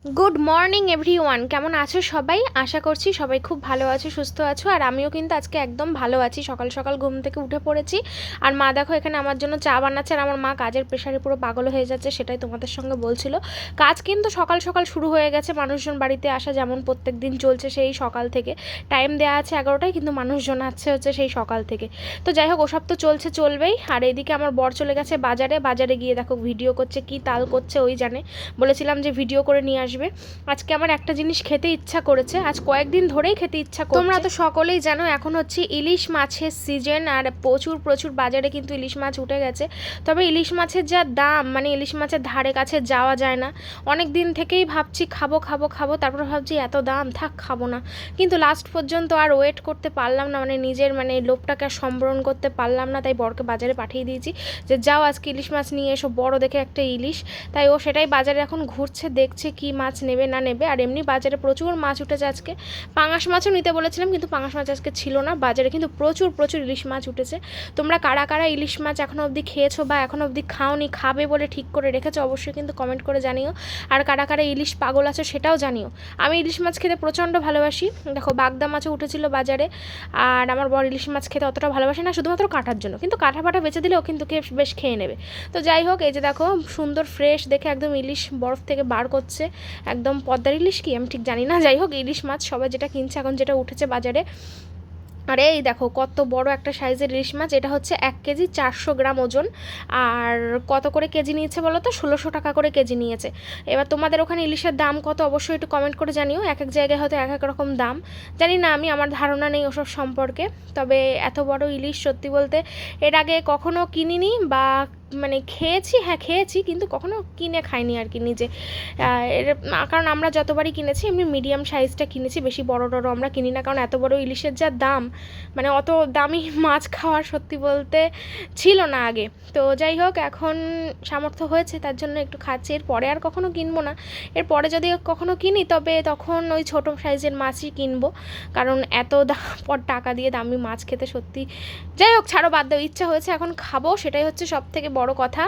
Good morning everyone, কেমন আছো সবাই? আশা করছি সবাই খুব ভালো আছো, সুস্থ আছো। আর আমিও কিন্তু আজকে একদম ভালো আছি। সকাল সকাল ঘুম থেকে উঠে পড়েছি, আর মা দেখো এখানে আমার জন্য চা বানাচ্ছে। আর আমার মা কাজের প্রেশারে পুরো পাগল হয়ে যাচ্ছে, সেটাই তোমাদের সঙ্গে বলছিল। কাজ কিন্তু সকাল সকাল শুরু হয়ে গেছে, মানুষজন বাড়িতে আসা যেমন প্রত্যেক দিন চলছে সেই সকাল থেকে। টাইম দেওয়া আছে 11টায়, কিন্তু মানুষজন আসছে হচ্ছে সেই সকাল থেকে। তো যাই হোক, ওসব তো চলবেই। আর এদিকে আমার বর চলে গেছে বাজারে গিয়ে দেখো ভিডিও করছে, কি তাল করছে ওই জানে। বলেছিলাম যে ভিডিও করে নিয়ে আসবে। আজকে আমার একটা জিনিস খেতে ইচ্ছা করেছে, আজ কয়েকদিন ধরেই খেতে ইচ্ছা করছে। তোমরা তো সকলেই জানো এখন হচ্ছে ইলিশ মাছের সিজন, আর প্রচুর প্রচুর বাজারে কিন্তু ইলিশ মাছ উঠে গেছে। তবে ইলিশ মাছের যা দাম, মানে ইলিশ মাছের ধারে কাছে যাওয়া যায় না। অনেক দিন থেকেই ভাবছি খাবো খাবো খাবো, তারপর ভাবছি এত দাম, থাক খাবো না। কিন্তু লাস্ট পর্যন্ত আর ওয়েট করতে পারলাম না, মানে নিজের লোভটাকে আর সম্বরণ করতে পারলাম না। তাই বরকে বাজারে পাঠিয়ে দিয়েছি যে যাও আজকে ইলিশ মাছ নিয়ে এসো, বড় দেখে একটা ইলিশ। তাই ও সেটাই বাজারে এখন ঘুরছে, দেখছে কি মাছ নেবে না নেবে। আর এমনি বাজারে প্রচুর মাছ উঠেছে আজকে। পাঙাশ মাছও নিতে বলেছিলাম, কিন্তু পাঙাশ মাছ আজকে ছিল না বাজারে, কিন্তু প্রচুর প্রচুর ইলিশ মাছ উঠেছে। তোমরা কারা কারা ইলিশ মাছ এখনও অবধি খেয়েছো বা এখনও অবধি খাওনি, খাবে বলে ঠিক করে রেখেছো, অবশ্যই কিন্তু কমেন্ট করে জানিও। আর কারা কারা ইলিশ পাগল আছো সেটাও জানিও। আমি ইলিশ মাছ খেতে প্রচণ্ড ভালোবাসি। দেখো বাগদা মাছও উঠেছিল বাজারে। আর আমার বর ইলিশ মাছ খেতে অতটা ভালোবাসে না, শুধুমাত্র কাঁটার জন্য, কিন্তু কাঁটা ফাটা বেঁচে দিলেও কিন্তু বেশ খেয়ে নেবে। তো যাই হোক, এই যে দেখো সুন্দর ফ্রেশ দেখে একদম ইলিশ বরফ থেকে বার করছে, একদম পদ্মার ইলিশ কি আমি ঠিক জানি না। যাই হোক, ইলিশ মাছ সবাই যেটা কিনছে এখন, যেটা উঠেছে বাজারে। আর এই দেখো কত বড় একটা সাইজের ইলিশ মাছ, এটা হচ্ছে 1 কেজি 400 গ্রাম ওজন। আর কত করে কেজি নিয়েছে বলো তো? 1600 টাকা করে কেজি নিয়েছে। এবার তোমাদের ওখানে ইলিশের দাম কত অবশ্যই একটু কমেন্ট করে জানিও। এক এক জায়গায় হয়তো এক এক রকম দাম, জানি না আমি, আমার ধারণা নেই ওসব সম্পর্কে। তবে এত বড় ইলিশ সত্যি বলতে এর আগে কখনো কিনিনি, বা খেয়েছি, হ্যাঁ খেয়েছি, কিন্তু কখনো কিনে খাইনি আর কি নিজে। এর কারণ আমরা যতবারই কিনেছি এমনি মিডিয়াম সাইজটা কিনেছি, বেশি বড় টড়ো আমরা কিনি না, কারণ এত বড় ইলিশের যা দাম, অত দামি মাছ খাওয়ার সত্যি বলতে ছিল না আগে। তো যাই হোক, এখন সামর্থ্য হয়েছে তার জন্য একটু খাচ্ছি। এরপরে আর কখনো কিনবো না। এরপরে যদি কখনো কিনি তবে তখন ওই ছোটো সাইজের মাছই কিনবো, কারণ এত পর টাকা দিয়ে দামি মাছ খেতে সত্যি। যাই হোক, ছাড়ো, বাদ দাও, ইচ্ছা হয়েছে এখন খাবো, সেটাই হচ্ছে সব থেকে বড় কথা।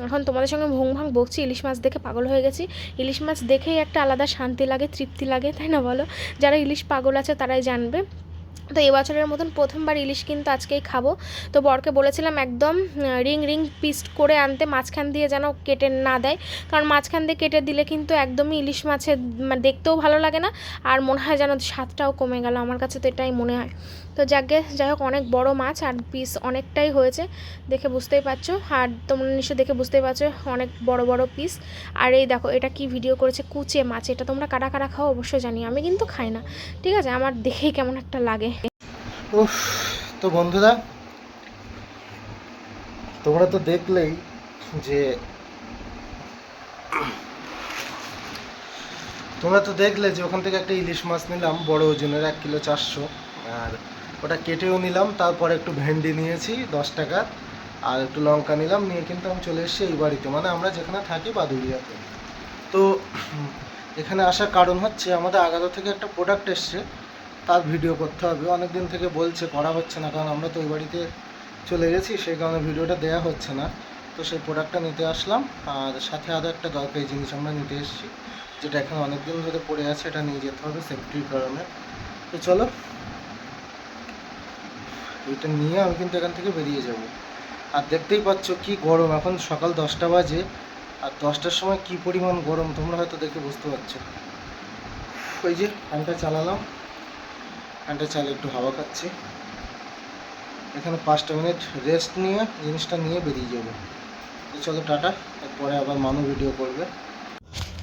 এখন তোমাদের সঙ্গে ভুং ভাং বকছি, ইলিশ মাছ দেখে পাগল হয়ে গেছি। ইলিশ মাছ দেখেই একটা আলাদা শান্তি লাগে, তৃপ্তি লাগে, তাই না বলো? যারা ইলিশ পাগল আছে তারাই জানবে। তো এবছরের মতন প্রথমবার ইলিশ কিন্তু আজকেই খাবো। তো বরকে বলেছিলাম একদম রিং রিং পিস করে আনতে, মাঝখান দিয়ে যেন কেটে না দেয়, কারণ মাঝখান দিয়ে কেটে দিলে কিন্তু একদমই ইলিশ মাছের দেখতেও ভালো লাগে না, আর মনে হয় যেন স্বাদটাও কমে গেল, আমার কাছে তো এটাই মনে হয়। তো যাই হোক, অনেক বড় মাছ আর পিস অনেকটাই হয়েছে, দেখে বুঝতেই পারছো। আর তোমরা নিশ্চয় দেখে বুঝতেই পারছো অনেক বড় বড় পিস। আর এই দেখো এটা কি ভিডিও করেছে, কুচে মাছ। এটা তোমরা কারা কারা খাও অবশ্যই জানি, আমি কিন্তু খাই না, ঠিক আছে? আমার দেখেই কেমন একটা লাগে। উফ, তো বন্ধুরা, তোমরা তো দেখলেই যে ওখান থেকে একটা ইলিশ মাছ নিলাম বড় ওজনের, 1 কিলো 400। আর ওটা কেটেও নিলাম, তারপরে একটু ভেন্ডি নিয়েছি 10 টাকা, আর একটু লঙ্কা নিলাম, নিয়ে কিন্তু আমি চলে এসেছি এই বাড়িতে, মানে আমরা যেখানে থাকি বাদুড়িয়াতে। তো এখানে আসার কারণ হচ্ছে আমাদের আগাদা থেকে একটা প্রোডাক্ট এসছে, তার ভিডিও করতে হবে। অনেক দিন থেকে বলছে, করা হচ্ছে না, কারণ আমরা তো ওই বাড়িতে চলে গেছি, সেই কারণে ভিডিওটা দেওয়া হচ্ছে না। তো সেই প্রোডাক্টটা নিতে আসলাম, আর সাথে আরও একটা দরকারি জিনিস আমরা নিতে এসেছি, যেটা এখানে অনেক দিন ধরে পড়ে আছে, এটা নিয়ে যেতে হবে সেফটির কারণে। তো চলো, এটা নিয়ে আমি কিন্তু এখান থেকে বেরিয়ে যাব। আর দেখতেই পাচ্ছ কি গরম, এখন সকাল 10টা বাজে, আর 10টার সময় কি পরিমাণ গরম তোমরা হয়তো দেখে বুঝতে পারছো। ওই যে ফ্যানটা চালালাম, ফ্যানটা চালিয়ে একটু হাওয়া খাচ্ছি। এখানে 5টা মিনিট রেস্ট নিয়ে জিনিসটা নিয়ে বেরিয়ে যাবো। তো চলো টাটা, এরপরে আবার মানু ভিডিও করবে।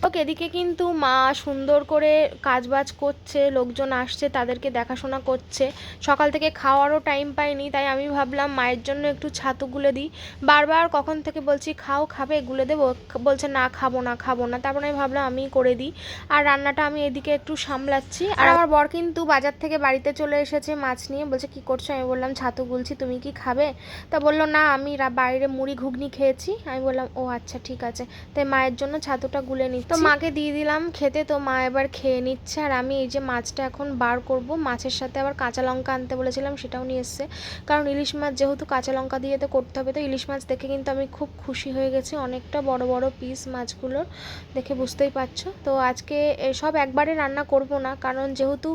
ওকে, এদিকে কিন্তু মা সুন্দর করে কাজবাজ করছে, লোকজন আসছে তাদেরকে দেখাশোনা করছে। সকাল থেকে খাওয়ারও টাইম পাইনি, তাই আমি ভাবলাম মায়ের জন্য একটু ছাতু গুলে দিই। বারবার কখন থেকে বলছি খাবে, গুলে দেবো, বলছে না খাবো না খাবো না। তারপরে আমি ভাবলাম আমি করে দিই, আর রান্নাটা আমি এদিকে একটু সামলাচ্ছি। আর আমার বর কিন্তু বাজার থেকে বাড়িতে চলে এসেছে মাছ নিয়ে, বলছে কি করছো? আমি বললাম ছাতু গুলছি, তুমি কি খাবে? তা বললো না, আমি বাইরে মুড়ি ঘুগনি খেয়েছি। আমি বললাম ও আচ্ছা ঠিক আছে। তাই মায়ের জন্য ছাতুটা গুলে নিচ্ছি। তো মাকে দিয়ে দিলাম খেতে, তো মা এবার খেয়ে নিচ্ছে। আর আমি এই যে মাছটা এখন বার করব, মাছের সাথে আবার কাঁচা লঙ্কা আনতে বলেছিলাম, সেটাও নিয়ে এসছে। কারণ ইলিশ মাছ যেহেতু কাঁচা লঙ্কা দিয়ে তো করতে হবে, তো ইলিশ মাছ দেখে কিন্তু আমি খুব খুশি হয়ে গেছি, অনেকটা বড় বড় পিস মাছগুলোর, দেখে বুঝতেই পারছো। তো আজকে সব একবারে রান্না করব না, কারণ যেহেতু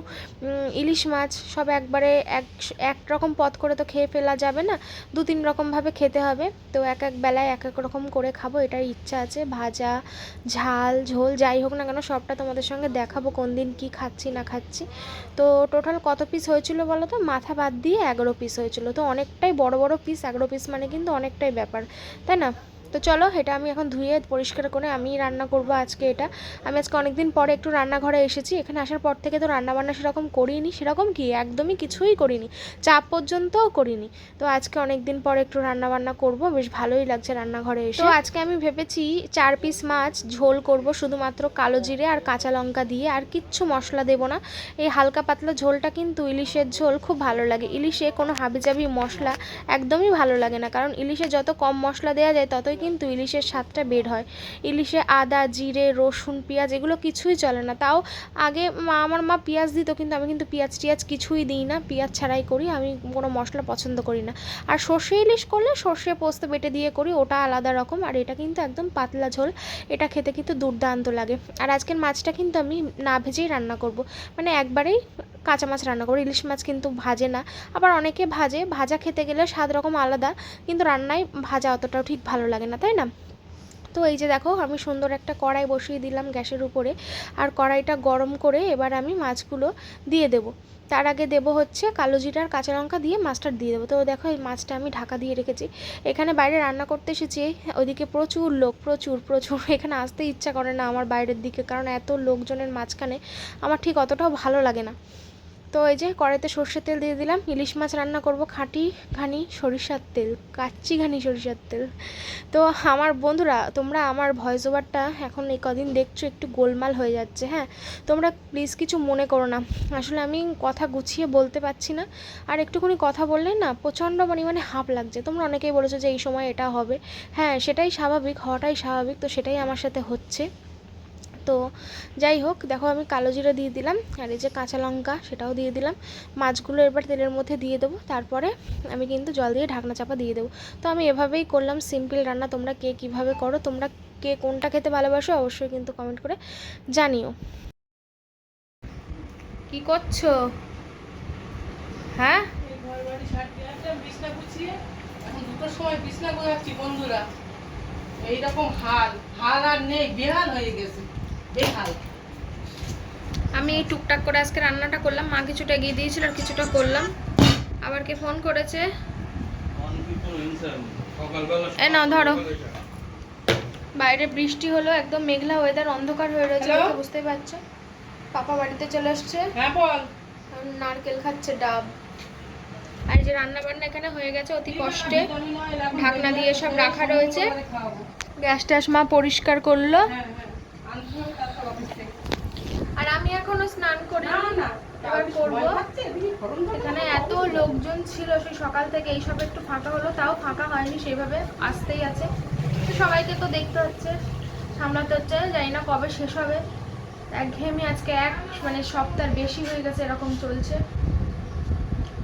ইলিশ মাছ সব একবারে এক রকম পদ করে তো খেয়ে ফেলা যাবে না, 2-3 রকমভাবে খেতে হবে। তো এক এক বেলায় এক এক রকম করে খাবো, এটার ইচ্ছা আছে। ভাজা, ঝাল, ঝোল যাই হোক না কেন সবটা তোমাদের সঙ্গে দেখাবো কোন দিন কী খাচ্ছি না খাচ্ছি। তো টোটাল কত পিস হয়েছিল বলো তো, মাথা বাদ দিয়ে 11 পিস হয়েছিল। তো অনেকটাই বড় বড় পিস, 11 পিস মানে কিন্তু অনেকটাই ব্যাপার, তাই না? তো চলো, এটা আমি এখন ধুয়ে পরিষ্কার করে আমি রান্না করব আজকে। এটা আমি আজকে অনেক দিন পরে একটু রান্নাঘরে এসেছি, এখানে আসার পর থেকে তো রান্নাবান্না সেরকম করিনি, সেরকম কি একদমই কিছুই করিনি, চাপ পর্যন্তও করিনি। তো আজকে অনেক দিন পরে একটু রান্নাবান্না করব, বেশ ভালোই লাগছে রান্নাঘরে এসে। তো আজকে আমি ভেবেছি 4 পিস মাছ ঝোল করব, শুধুমাত্র কালো জিরে আর কাঁচা লঙ্কা দিয়ে, আর কিচ্ছু মশলা দেবো না। এই হালকা পাতলা ঝোলটা কিন্তু ইলিশের ঝোল খুব ভালো লাগে। ইলিশে কোনো হাবিজাবি মশলা একদমই ভালো লাগে না, কারণ ইলিশে যত কম মশলা দেওয়া যায় ততই কিন্তু ইলিশের স্বাদটা বের হয়। ইলিশে আদা, জিরে, রসুন, পেঁয়াজ এগুলো কিছুই চলে না। তাও আগে আমার মা পেঁয়াজ দিত, কিন্তু আমি কিন্তু পেঁয়াজ টিয়াজ কিছুই দিই না, পেঁয়াজ ছাড়াই করি, আমি কোনো মশলা পছন্দ করি না। আর সর্ষে ইলিশ করলে সর্ষে পোস্ত বেটে দিয়ে করি, ওটা আলাদা রকম। আর এটা কিন্তু একদম পাতলা ঝোল, এটা খেতে কিন্তু দুর্দান্ত লাগে। আর আজকের মাছটা কিন্তু আমি না ভেজেই রান্না করব, মানে একবারেই কাঁচা মাছ রান্না করবো। ইলিশ মাছ কিন্তু ভাজে না, আবার অনেকে ভাজে, ভাজা খেতে গেলে স্বাদ রকম আলাদা, কিন্তু রান্নায় ভাজা অতটাও ঠিক ভালো লাগে না, তাই না? তো এই যে দেখো, আমি সুন্দর একটা কড়াই বসিয়ে দিলাম গ্যাসের উপরে, আর কড়াইটা গরম করে এবার আমি মাছগুলো দিয়ে দেবো। তার আগে দেবো হচ্ছে কালো জিরা আর কাঁচা লঙ্কা দিয়ে মাছটা দিয়ে দেবো। তো দেখো, এই মাছটা আমি ঢাকা দিয়ে রেখেছি। এখানে বাইরে রান্না করতে এসেছি, ওইদিকে প্রচুর লোক, প্রচুর প্রচুর, এখানে আসতে ইচ্ছা করে না আমার বাইরের দিকে, কারণ এত লোকজনের মাঝখানে আমার ঠিক অতটাও ভালো লাগে না। তো এই যে কড়াইতে সর্ষের তেল দিয়ে দিলাম, ইলিশ মাছ রান্না করব খাঁটি ঘানি সরিষার তেল, কাচ্চি ঘানি সরিষার তেল। তো আমার বন্ধুরা, তোমরা আমার ভয়েস ওভারটা এখন এই কদিন দেখছো একটু গোলমাল হয়ে যাচ্ছে, হ্যাঁ, তোমরা প্লিজ কিছু মনে করো না। আসলে আমি কথা গুছিয়ে বলতে পারছি না, আর একটুখানি কথা বললে না প্রচণ্ড পরিমাণে হাঁপ লাগছে। তোমরা অনেকেই বলেছো যে এই সময় এটা হবে, হ্যাঁ সেটাই স্বাভাবিক, হওয়াটাই স্বাভাবিক, তো সেটাই আমার সাথে হচ্ছে। তো যাই হোক, দেখো আমি কালো জিরা দিয়ে দিলাম, আর এই যে কাঁচা লঙ্কা সেটাও দিয়ে দিলাম। মাছগুলো এবার তেলের মধ্যে দিয়ে দেবো, তারপরে আমি কিন্তু জল দিয়ে ঢাকনা চাপা দিয়ে দেবো। তো আমি এভাবেই করলাম সিম্পল রান্না। তোমরা কে কীভাবে করো, তোমরা কে কোনটা খেতে ভালোবাসো অবশ্যই কিন্তু কমেন্ট করে জানিও। কি করছো? হ্যাঁ, বিছনা গুছিয়ে এখন 2টার সময় বিছনা গোছাচ্ছি বন্ধুরা। এইরকম হাল হাল আর নেই, বেহাল হয়ে গেছে, বেহাল। আমি এই টুকটাক করে আজকে রান্নাটা করলাম, মা কিছুটা এগিয়ে দিয়েছিল আর কিছুটা করলাম। আবার কে ফোন করেছে? এ নাও ধরো। বাইরে বৃষ্টি হলো, একদম মেঘলা ওয়েদার, অন্ধকার হয়ে রয়েছে, Hello? দেখে বুঝতেই পারছো। পাপা বাড়িতে চলে আসছে, হ্যাঁ বল। নারকেল খাচ্ছে ডাব। আর এই যে রান্না বান্না এখানে হয়ে গেছে অতি কষ্টে, ঢাকনা দিয়ে সব রাখা রয়েছে। গ্যাস ট্যাস মা পরিষ্কার করলো। আর আমি এখনো স্নান করি না, এবার করবো। এখানে এত লোকজন ছিল সেই সকাল থেকে, এইসব একটু ফাঁকা হলো, তাও ফাঁকা হয়নি, সেইভাবে আসতেই আছে। তো সবাইকে তো দেখতে হচ্ছে, সামলাতে হচ্ছে, জানি না কবে শেষ হবে। একঘেয়েমি আজকে মানে সপ্তাহ বেশি হয়ে গেছে, এরকম চলছে।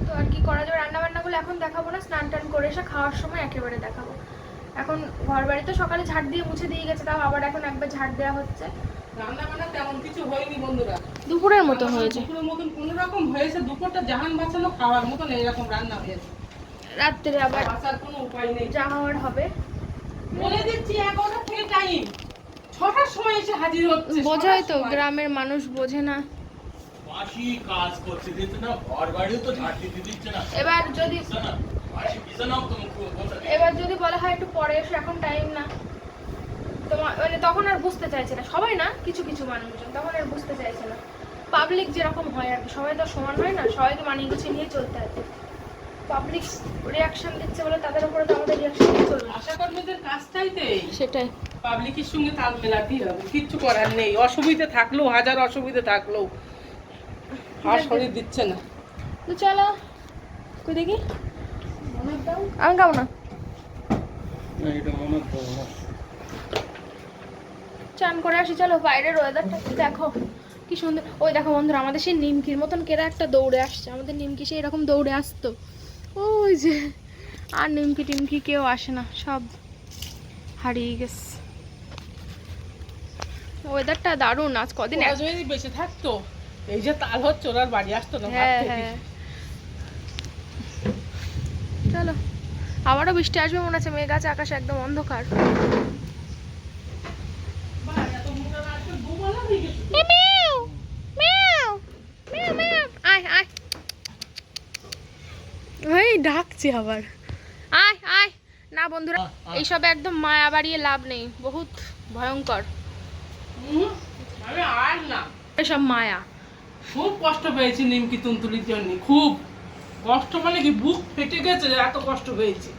তো আর কি করা যাবে, রান্নাবান্নাগুলো এখন দেখাবো না, স্নান টান করে এসে খাওয়ার সময় একেবারে দেখাবো। এখন ঘর বাড়ি তো সকালে ঝাড় দিয়ে মুছে দিয়ে গেছে, তাও আবার এখন একবার ঝাড় দেওয়া হচ্ছে। রান্না বান্না তেমন কিছু হয়নি বন্ধুরা, দুপুরের মতো হয়েছে, দুপুরের মতন কোনো রকম হয়েছে। দুপুরটা জাহান বাঁচানো খাওয়ার মতন এইরকম রান্না হয়েছে। রাত্রে আবার বাঁচার কোনো উপায় নেই, যা হওয়ার হবে। বলে দিচ্ছি 11টা থেকে টাইম, 6টার সময় এসে হাজির হচ্ছে। বোঝাই তো, গ্রামের মানুষ বোঝে না। বাসি কাজ করতে দিতে না, ঘর বাড়িও তো ঝাড় দিতে দিচ্ছে না। এবার যদি না বাসি বিছানাও তো এবার যদি বলা হয় একটু পরে এসে, এখন টাইম না, তোমার মানে তখন আর বুঝতে চাইছে না সবাই, না কিছু কিছু মানুষজন তখন আর বুঝতে চাইছে না। পাবলিক যেরকম হয় আর কি, সবাই তো সমান হয় না, সবাইকে মানিয়ে গুছিয়ে নিয়ে চলতে হয়। পাবলিক রিয়াকশন দিচ্ছে বলে তাদের উপরে তো আমাদের রিয়াকশন দিয়ে চলবে। আশা কর্মীদের কাজটাই তো এই, সেটাই, পাবলিকের সঙ্গে তাল মেলাতেই হবে, কিচ্ছু করার নেই। অসুবিধা থাকলেও, হাজার অসুবিধা থাকলেও আর শরীর দিচ্ছে না। তো চলো কই দেখি, আমি খাবো না। চান করে আসি, চলো। বাইরের ওয়েদারটা দেখো কি সুন্দর। ওই দেখো বন্ধুরা, আমাদের সেই নিমকির মতন কেরা একটা দৌড়ে আসছে। আমাদের নিমকি সেই এরকম দৌড়ে আসতো, ওই যে। আর নিমকি টিমকি কেউ আসে না, সব হারিয়ে গেছে। ওয়েদারটা দারুণ আজ কদিন। ওরা যদি বেঁচে থাকতো, এই যে তাল হচ্ছে, ওরা আর বাড়ি আসতো না ভাত হ্যাঁ খেতে। হ্যাঁ, চলো। আবারও বৃষ্টি আসবে মনে হচ্ছে, মেঘ আছে, আকাশ একদম অন্ধকার। বাহ, এত মোটা না, আজকে দুবেলা হয়ে গেছে। আয় আয়, ওই ডাকছে আবার, আয় আয়। না বন্ধুরা, এইসব একদম মায়া বাড়িয়ে লাভ নেই, বহুত ভয়ঙ্কর আমি আর না, এসব মায়া। খুব কষ্ট পেয়েছি নিমকি তুনতুলির জন্য, খুব কষ্ট, মানে কি বুক ফেটে গেছে, এত কষ্ট পেয়েছি।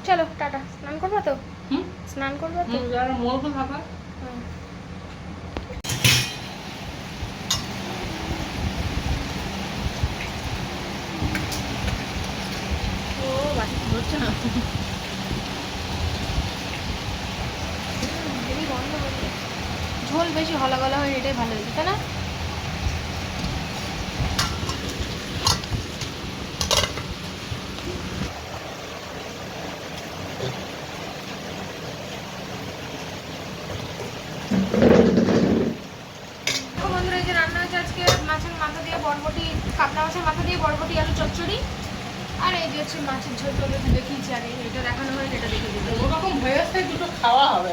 চলো টাটা। স্নান করবো তো? হুম, স্নান করবো তো? যারা মরবো থাকা। হুম। ও বাড়ি হচ্ছে না, হেবি গন্ধ হচ্ছে। ঝোল বেশি হলা গলা হয়ে এটাই ভালো হয়েছে, তাই না? বন্ধুরা, এই যে রান্না হয়েছে আজকে মাছের মাথা দিয়ে বরবটি, কাতলা মাছের মাথা দিয়ে বরবটি আলু চচ্চড়ি। আর এই যে হচ্ছে মাছের ঝোল তো দেখিয়েছি, আর এটা দেখানো হয়নি, এটা দেখে দিবো। ওরকম হয়ে আসছে, দুটো খাওয়া হবে।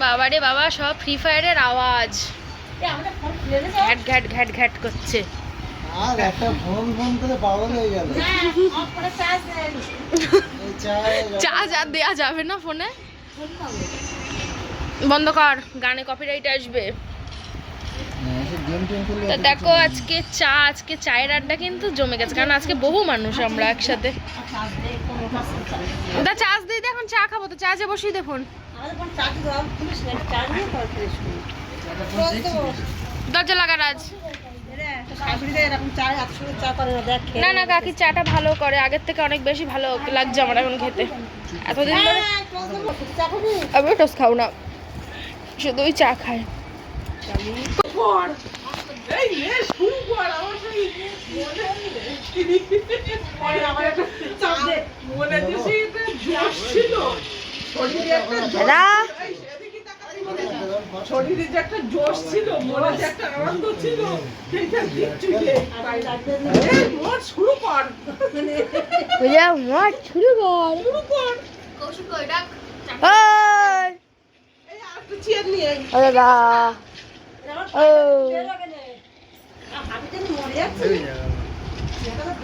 বাবা রে বাবা, সব ফ্রি ফায়ারের আওয়াজ, ঘ্যাট ঘ্যাট ঘ্যাট ঘ্যাট করছে। আর একটা ফোন ফোন করে পাগল হয়ে গেল। এই চার্জ আর দেওয়া যাবে না ফোনে, বন্ধ কর, গানে কপিরাইট আসবে। গেম টেম খেলে তো দেখো আজকে চায়ের আড্ডা কিন্তু জমে গেছে, কারণ আজকে বহু মানুষ আমরা একসাথে। দা চার্জ দিই, এখন চা খাবো তো, চার্জে বসিয়ে দে ফোন। দরজা লাগা রাজ। না না, কাকি চাটা ভালো করে, আগের থেকে অনেক বেশি ভালো লাগছে আমার এখন খেতে। এতদিন ধরে আমি টোস্ট খাও না, শুধু ওই চা খাই। এই নে, শুরু কর, আমার সেই মনে হচ্ছে এটা জোশ ছিল, শরীরে একটা শরীরে যে একটা জোশ ছিল, মনে যে একটা আনন্দ ছিল, সেইটা দিচ্ছি যে মোট শুরু কর, শুরু কর। এই আর একটু চেয়ার নিয়ে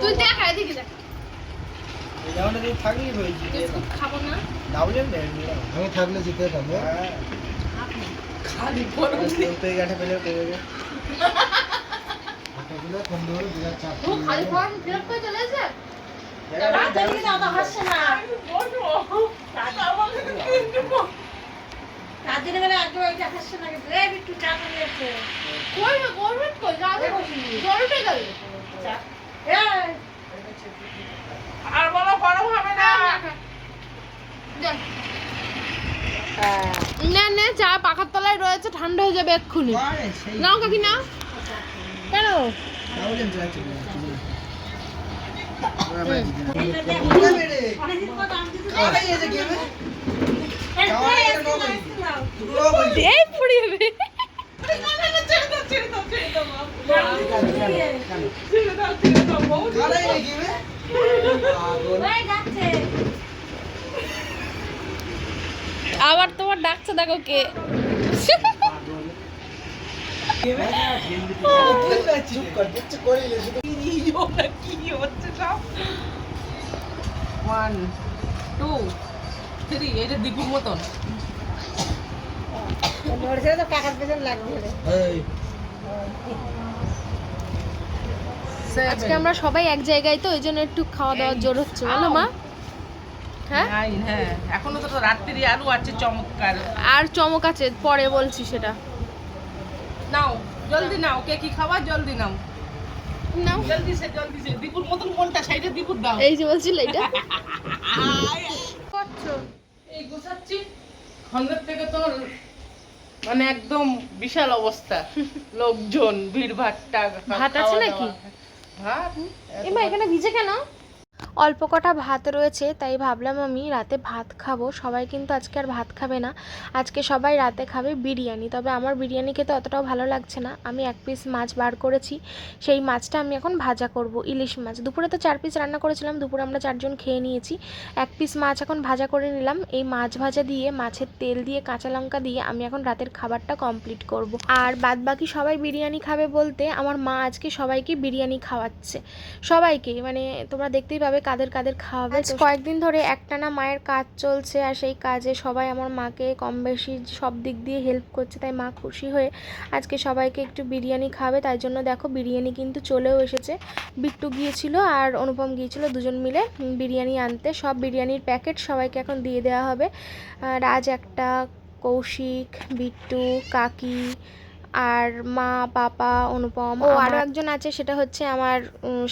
তুই দেখ, এদিকে দেখ। থাকলেই হয়েছে। খাবো না, আমি থাকলে জিতে যেতাম। খালি গরম খালি ফর্ম ফিল আপ করে চলে এসে। আর বলো গরম হবে না। না না, চা পাখার তলায় রয়েছে, ঠান্ডা হয়ে যাবে এক্ষুনি। নাও কাকি নাও। কেন? এই পুড়িয়ে যাবে। আবার তোমার ডাকছে, দেখো কে। কি হচ্ছে সব? 1 2 3, এটা দীপুর মতন। আজকে আমরা সবাই এক জায়গায়, তো ওই জন্য একটু খাওয়া দাওয়ার জোর হচ্ছে, বলো মা? হ্যাঁ, হ্যাঁ, এখনো তো রাত্রি আলু আছে চমৎকার। আর চমক আছে, পরে বলছি সেটা। নাও জলদি নাও, কে কি খাবার জলদি নাও। নাও জলদি সে দীপুর মতন কোনটা সাইডে দীপুর দাও এই যে বলছিল এটা করছো এই গোছাচ্ছি খন্দের থেকে তো মানে একদম বিশাল অবস্থা লোকজন ভিড়ভাট্টা ভাত আছে নাকি? ভাত এমা এখানে ভিজে কেন? অল্প কটা ভাত রয়েছে, তাই ভাবলাম আমি রাতে ভাত খাবো। সবাই কিন্তু আজকে আর ভাত খাবে না, আজকে সবাই রাতে খাবে বিরিয়ানি। তবে আমার বিরিয়ানি খেতে অতটাও ভালো লাগছে না। আমি 1 পিস মাছ বার করেছি, সেই মাছটা আমি এখন ভাজা করব, ইলিশ মাছ। দুপুরে তো 4 পিস রান্না করেছিলাম, দুপুরে আমরা 4 জন খেয়ে নিয়েছি। 1 পিস মাছ এখন ভাজা করে নিলাম। এই মাছ ভাজা দিয়ে, মাছের তেল দিয়ে, কাঁচা লঙ্কা দিয়ে আমি এখন রাতের খাবারটা কমপ্লিট করব। আর বাদ বাকি সবাই বিরিয়ানি খাবে বলতে আমার মা আজকে সবাইকে বিরিয়ানি খাওয়াচ্ছে, সবাইকে। মানে তোমরা দেখতেই পাবে কাদের কাদের খাওয়াবে। কয়েকদিন ধরে একটানা মায়ের কাজ চলছে, আর সেই কাজে সবাই আমার মাকে কম বেশি সব দিক দিয়ে হেল্প করছে, তাই মা খুশি হয়ে আজকে সবাইকে একটু বিরিয়ানি খাবে। তাই জন্য দেখো বিরিয়ানি কিন্তু চলেও এসেছে। বিট্টু গিয়েছিল আর অনুপম গিয়েছিল, দুজন মিলে বিরিয়ানি আনতে। সব বিরিয়ানির প্যাকেট সবাইকে এখন দিয়ে দেওয়া হবে। রাজ একটা, কৌশিক, বিট্টু, কাকি, আর মা, পাপা, অনুপম, ও আরও একজন আছে, সেটা হচ্ছে আমার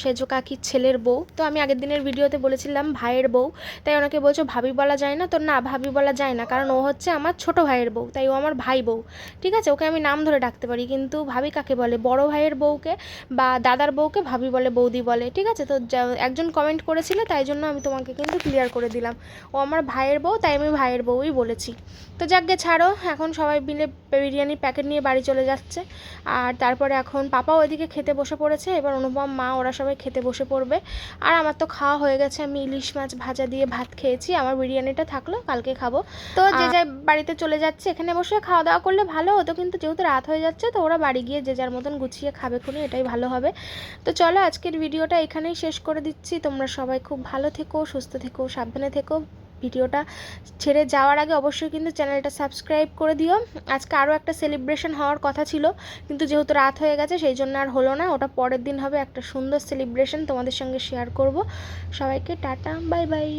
সেজো কাকির ছেলের বউ। তো আমি আগের দিনের ভিডিওতে বলেছিলাম ভাইয়ের বউ, তাই ওনাকে বলছো ভাবি বলা যায় না। তো না, ভাবি বলা যায় না, কারণ ও হচ্ছে আমার ছোট ভাইয়ের বউ, তাই ও আমার ভাই বউ। ঠিক আছে, ওকে আমি নাম ধরে ডাকতে পারি, কিন্তু ভাবি কাকে বলে? বড় ভাইয়ের বউকে বা দাদার বউকে ভাবি বলে, বৌদি বলে। ঠিক আছে, তো একজন কমেন্ট করেছিল, তাই জন্য আমি তোমাকে কিন্তু ক্লিয়ার করে দিলাম। ও আমার ভাইয়ের বউ, তাই আমি ভাইয়ের বউই বলেছি। তো যাকগে ছাড়ো, এখন সবাই মিলে বিরিয়ানির প্যাকেট নিয়ে বাড়ি চলে যাচ্ছে। আর তারপরে এখন পাপাও ওইদিকে খেতে বসে পড়েছে, এবার অনুপম, মা ওরা সবাই খেতে বসে পড়বে। আর আমার তো খাওয়া হয়ে গেছে, আমি ইলিশ মাছ ভাজা দিয়ে ভাত খেয়েছি। আমার বিরিয়ানিটা থাকলো, কালকে খাবো। তো যে যার বাড়িতে চলে যাচ্ছে। এখানে বসে খাওয়া দাওয়া করলে ভালো হতো, কিন্তু যেহেতু রাত হয়ে যাচ্ছে, তো ওরা বাড়ি গিয়ে যে যার মতন গুছিয়ে খাবে খুনি, এটাই ভালো হবে। তো চলো আজকের ভিডিওটা এখানেই শেষ করে দিচ্ছি। তোমরা সবাই খুব ভালো থেকো, সুস্থ থেকো, সাবধানে থেকো। ভিডিওটা ছেড়ে যাওয়ার আগে অবশ্যই কিন্তু চ্যানেলটা সাবস্ক্রাইব করে দিও। আজকে আরও একটা সেলিব্রেশন হওয়ার কথা ছিল, কিন্তু যেহেতু রাত হয়ে গেছে সেই জন্য আর হলো না। ওটা পরের দিন হবে, একটা সুন্দর সেলিব্রেশন তোমাদের সঙ্গে শেয়ার করব। সবাইকে টাটা, বাই বাই।